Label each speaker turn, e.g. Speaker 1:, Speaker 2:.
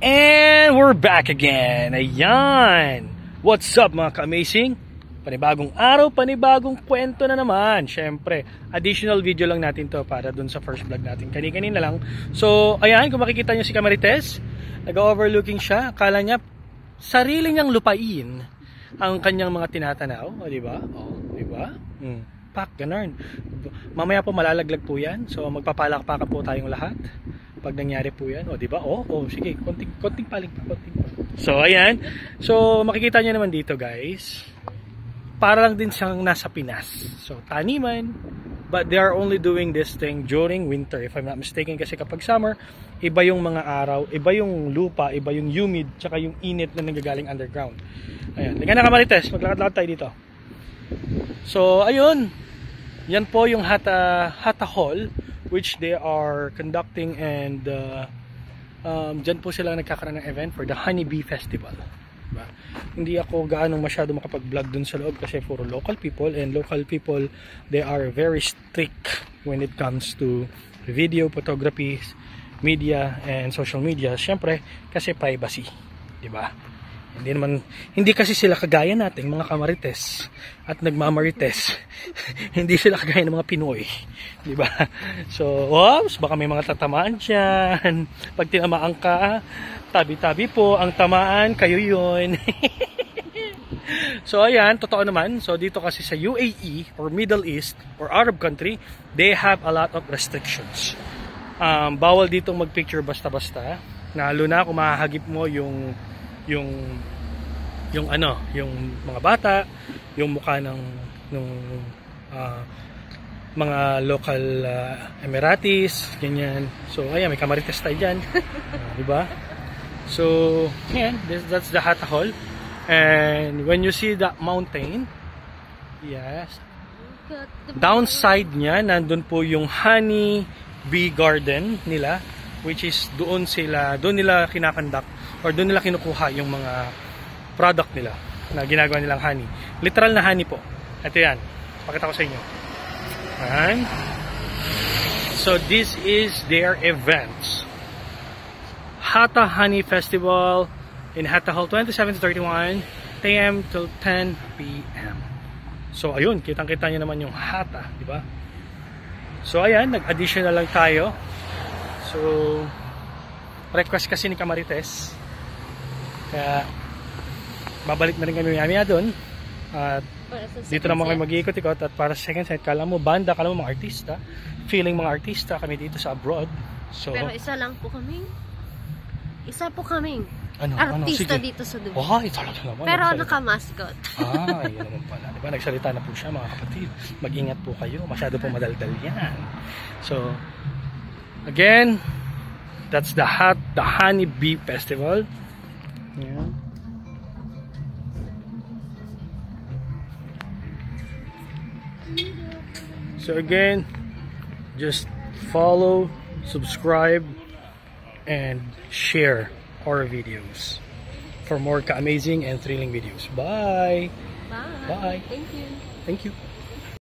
Speaker 1: And we're back again. Ayan. What's up mga ka-amazing? Panibagong araw, panibagong kwento na naman. Siyempre, additional video lang natin to para dun sa first vlog natin. Kani-kanina lang. So, ayan, kung makikita nyo si Camarites, nag-overlooking siya. Akala niya, sarili niyang lupain ang kanyang mga tinatanaw. O, diba? O, diba? Pak, ganun. Mamaya po malalaglag po yan. So, magpapalakpakan po tayong lahat pag nangyari po yan. O, diba? O, sige. Konting paling pa. So, ayan. So, makikita nyo naman dito, guys. Para lang din siyang nasa Pinas. So, taniman. But they are only doing this thing during winter, if I'm not mistaken. Kasi kapag summer, iba yung mga araw, iba yung lupa, iba yung humid, tsaka yung init na nanggagaling underground. Ayan. Liga na Camarites. Maglakad-lakad tayo dito. So, ayun. Yan po yung Hatta Hall, which they are conducting, and dyan po sila nagkakaroon ng event for the Honeybee Festival. Diba? Hindi ako gaano masyado makapag-vlog dun sa loob kasi puro local people, and local people, they are very strict when it comes to video, photography, media, and social media. Siyempre, kasi privacy. Diba? Hindi kasi sila kagaya nating mga Camarites at nagmamarites. Hindi sila kagaya ng mga Pinoy, di ba? So, oops, baka may mga tatamaan diyan. Pag tinamaan ka, tabi-tabi po ang tamaan, kayo 'yon. So, ayan, totoo naman. So, dito kasi sa UAE or Middle East or Arab country, they have a lot of restrictions. Bawal dito magpicture basta-basta. Lalo na kung mahahagip mo yung mga bata, yung mukha ng mga local Emiratis, ganyan. So, ayan, may Camarites tayo dyan. Diba? So, ayan, that's the Hatta Hall. And when you see that mountain, yes, downside niya, nandun po yung honey bee garden nila, which is doon nila kinakandak or doon nila kinukuha yung mga product nila na ginagawa nilang honey. Literal na honey po. Ito yan. Pakita ko sa inyo. Ayan. So this is their events. Hatta Honey Festival in Hatta Hall, 27 to 31 AM till 10 PM. So ayun, kitang-kita nyo naman yung Hatta, di ba? So ayan, nag-additional lang tayo. So request kasi ni Camarites. Kaya babalik na rin kami maya doon. At dito naman kami mag-iikot-ikot. At para sa second set, kala mo banda, kala mo mga artista. Feeling mga artista kami dito sa abroad. So,
Speaker 2: pero isa lang po kaming artista dito sa Dubai.
Speaker 1: Oh, talaga naman.
Speaker 2: Pero naka-mascot.
Speaker 1: Yun naman pala. Diba? Nagsalita na po siya, mga kapatid. Mag-ingat po kayo. Masyado po madaldal yan. So, again, that's the Honey Bee Festival. Yeah. So again, just follow, subscribe, and share our videos for more ka-amazing and thrilling videos. Bye!
Speaker 2: Bye! Thank you!
Speaker 1: Thank you!